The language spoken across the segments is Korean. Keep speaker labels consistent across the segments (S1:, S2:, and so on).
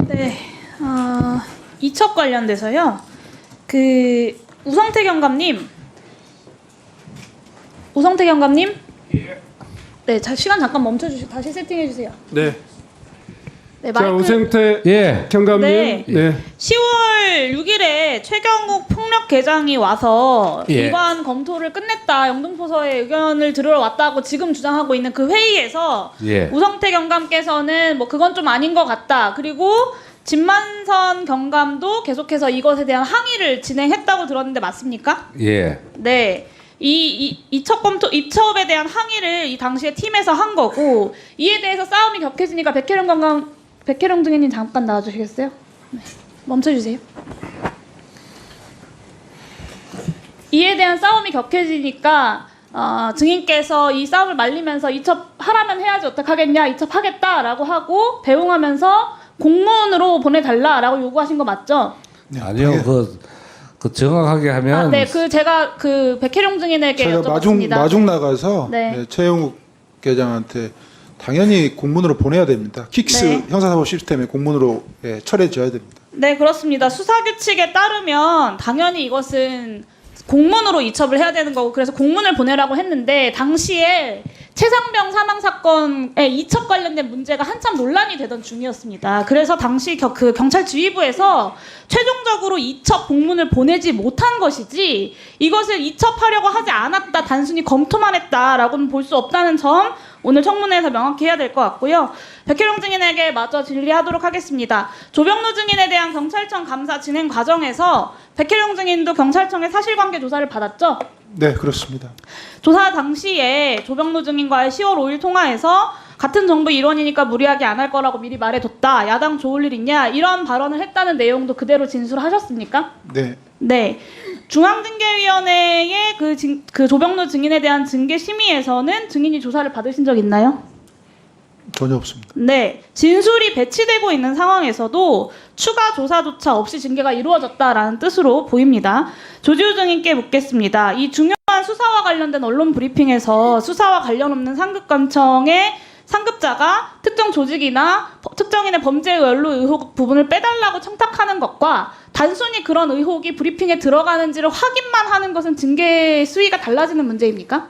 S1: 네, 이첩 관련돼서요. 그 우성태 경감님, 네, 시간 잠깐 멈춰주시고 다시 세팅해 주세요.
S2: 네.
S1: 네,
S2: 자,
S1: 마이크.
S2: 우생태
S3: 예.
S2: 경감님.
S1: 네.
S2: 네.
S1: 10월 6일에 최경욱 폭력계장이 와서
S3: 예.
S1: 위반 검토를 끝냈다. 영등포서의 의견을 들으러 왔다고 지금 주장하고 있는 그 회의에서
S3: 예.
S1: 우성태 경감께서는 뭐 그건 좀 아닌 것 같다. 그리고 진만선 경감도 계속해서 이것에 대한 항의를 진행했다고 들었는데 맞습니까?
S3: 예.
S1: 네. 이첩에 대한 항의를 이 당시에 팀에서 한 거고, 이에 대해서 싸움이 격해지니까 백혜령 증인님 잠깐 나와주시겠어요? 네. 멈춰주세요. 이에 대한 싸움이 격해지니까 증인께서 이 싸움을 말리면서 이첩하라면 해야지 어떡하겠냐, 이첩하겠다라고 하고 배웅하면서 공문으로 보내달라라고 요구하신 거 맞죠?
S3: 아니요. 그 정확하게 하면
S1: 네, 제가 백혜룡 증인에게
S4: 제가
S1: 여쭤봤습니다.
S4: 마중 나가서
S1: 네.
S4: 최영욱 계장한테 당연히 공문으로 보내야 됩니다. 킥스
S1: 네.
S4: 형사사법 시스템에 공문으로 철회져야 됩니다.
S1: 네, 그렇습니다. 수사 규칙에 따르면 당연히 이것은 공문으로 이첩을 해야 되는 거고, 그래서 공문을 보내라고 했는데 당시에 최상병 사망 사건에 이첩 관련된 문제가 한참 논란이 되던 중이었습니다. 그래서 당시 그 경찰 지휘부에서 최종적으로 이첩 공문을 보내지 못한 것이지 이것을 이첩하려고 하지 않았다, 단순히 검토만 했다라고는 볼 수 없다는 점 오늘 청문회에서 명확히 해야 될 것 같고요. 백혜령 증인에게 마저 질의하도록 하겠습니다. 조병루 증인에 대한 경찰청 감사 진행 과정에서 백혜령 증인도 경찰청의 사실관계 조사를 받았죠?
S4: 네, 그렇습니다.
S1: 조사 당시에 조병루 증인과의 10월 5일 통화에서 같은 정부 일원이니까 무리하게 안 할 거라고 미리 말해뒀다. 야당 좋을 일 있냐? 이런 발언을 했다는 내용도 그대로 진술하셨습니까?
S4: 네.
S1: 네. 중앙징계위원회의 그 조병루 증인에 대한 징계 심의에서는 증인이 조사를 받으신 적 있나요?
S4: 전혀 없습니다.
S1: 네. 진술이 배치되고 있는 상황에서도 추가 조사조차 없이 징계가 이루어졌다라는 뜻으로 보입니다. 조지우 증인께 묻겠습니다. 이 중요한 수사와 관련된 언론 브리핑에서 수사와 관련 없는 상급관청의 상급자가 특정 조직이나 특정인의 범죄 연루 의혹 부분을 빼달라고 청탁하는 것과 단순히 그런 의혹이 브리핑에 들어가는지를 확인만 하는 것은 징계 수위가 달라지는 문제입니까?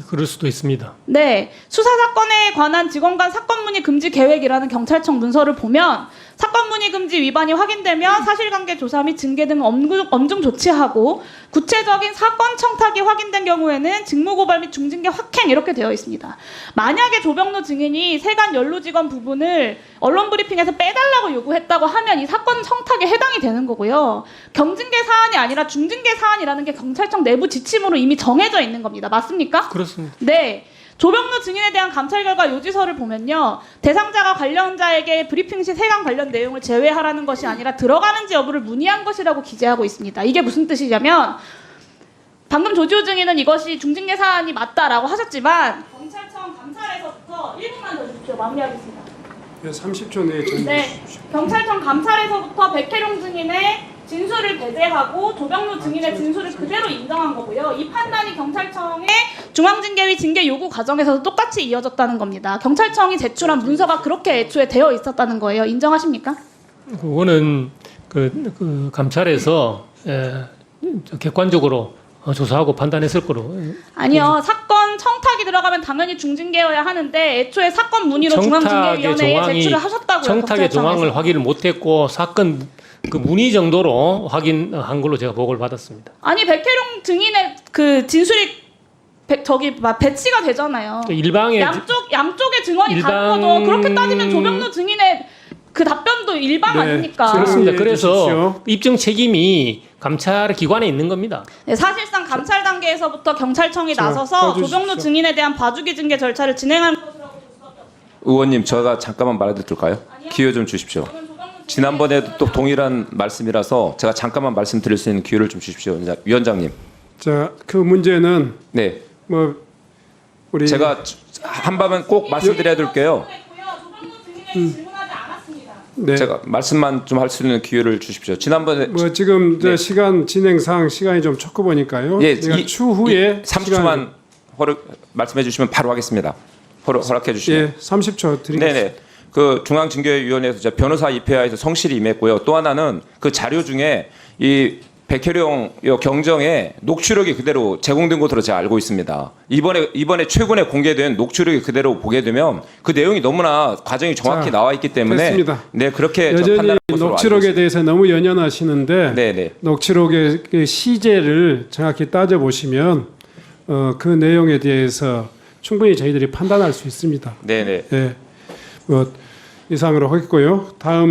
S2: 그럴 수도 있습니다.
S1: 네. 수사 사건에 관한 직원 간 사건 문의 금지 계획이라는 경찰청 문서를 보면 사건 문의 금지 위반이 확인되면 사실관계 조사 및 징계 등 엄중 조치하고 구체적인 사건 청탁이 확인된 경우에는 직무고발 및 중징계 확행 이렇게 되어 있습니다. 만약에 조병루 증인이 세관 연루 직원 부분을 언론 브리핑에서 빼달라고 요구했다고 하면 이 사건 청탁에 해당이 되는 거고요. 경징계 사안이 아니라 중징계 사안이라는 게 경찰청 내부 지침으로 이미 정해져 있는 겁니다. 맞습니까?
S2: 그렇습니다.
S1: 네. 조병루 증인에 대한 감찰 결과 요지서를 보면요. 대상자가 관련자에게 브리핑 시 세관 관련 내용을 제외하라는 것이 아니라 들어가는지 여부를 문의한 것이라고 기재하고 있습니다. 이게 무슨 뜻이냐면 방금 조지호 증인은 이것이 중징계 사안이 맞다라고 하셨지만 경찰청 감찰에서부터 1분만 더 주십시오. 마무리하겠습니다.
S2: 네, 30초 내에 정리해
S1: 네.
S2: 주십시오.
S1: 경찰청 감찰에서부터 백혜룡 증인의 진술을 배제하고 조병루 증인의 진술을 그대로 인정한 거고요. 이 판단이 경찰청의 중앙징계위 징계 요구 과정에서도 똑같이 이어졌다는 겁니다. 경찰청이 제출한 문서가 그렇게 애초에 되어 있었다는 거예요. 인정하십니까?
S5: 그거는 그 감찰에서 객관적으로 조사하고 판단했을 거로.
S1: 아니요. 사건 청탁이 들어가면 당연히 중징계여야 하는데 애초에 사건 문의로 중앙징계위원회에 제출을 하셨다고요.
S5: 청탁의
S1: 경찰청에서.
S5: 정황을 확인을 못했고 사건 그 문의 정도로 확인한 걸로 제가 보고를 받았습니다.
S1: 아니 백혜룡 증인의 그 진술이 배치가 되잖아요.
S5: 일방의
S1: 양쪽의 증언이 다른 거죠. 그렇게 따지면 조병루 증인의 그 답변도 일방
S2: 네,
S1: 아닙니까?
S5: 그렇습니다.
S2: 정리해
S5: 그래서
S2: 주십시오.
S5: 입증 책임이 감찰 기관에 있는 겁니다.
S1: 네, 사실상 감찰 단계에서부터 경찰청이 나서서
S4: 꺼주십시오.
S1: 조병루 증인에 대한 봐주기 징계 절차를 진행한 것이라고 볼 수밖에 없습니다.
S6: 의원님, 제가 잠깐만 말해도 될까요? 기회 좀 주십시오. 지난번에도 또 동일한 말씀이라서 제가 잠깐만 말씀드릴 수 있는 기회를 좀 주십시오, 위원장님.
S2: 자, 그 문제는
S6: 네,
S2: 뭐 우리
S6: 제가 한 번만 꼭 말씀드려야 될게요.
S1: 조병루 증인은 질문하지 않았습니다.
S2: 네.
S6: 제가 말씀만 좀 할 수 있는 기회를 주십시오. 지난번에
S2: 뭐 지금
S6: 네.
S2: 시간 진행상 시간이 좀 촉구 보니까요.
S6: 예,
S2: 제가 추후에
S6: 30초만 말씀해 주시면 바로 하겠습니다. 허락해 주시면.
S2: 예, 30초 드리겠습니다.
S6: 네네. 그 중앙징계위원회에서 제가 변호사 입회하에서 성실히 임했고요. 또 하나는 그 자료 중에 이 백혜령 경정에 녹취록이 그대로 제공된 것으로 제가 알고 있습니다. 이번에 최근에 공개된 녹취록이 그대로 보게 되면 그 내용이 너무나 과정이 정확히
S2: 자,
S6: 나와 있기 때문에
S2: 됐습니다.
S6: 네 그렇게 저
S2: 여전히
S6: 판단한 것으로 알고
S2: 녹취록에
S6: 있습니다.
S2: 대해서 너무 연연하시는데
S6: 네네.
S2: 녹취록의 그 시제를 정확히 따져 보시면 그 내용에 대해서 충분히 저희들이 판단할 수 있습니다.
S6: 네네.
S2: 예, 뭐 이상으로 하겠고요. 다음.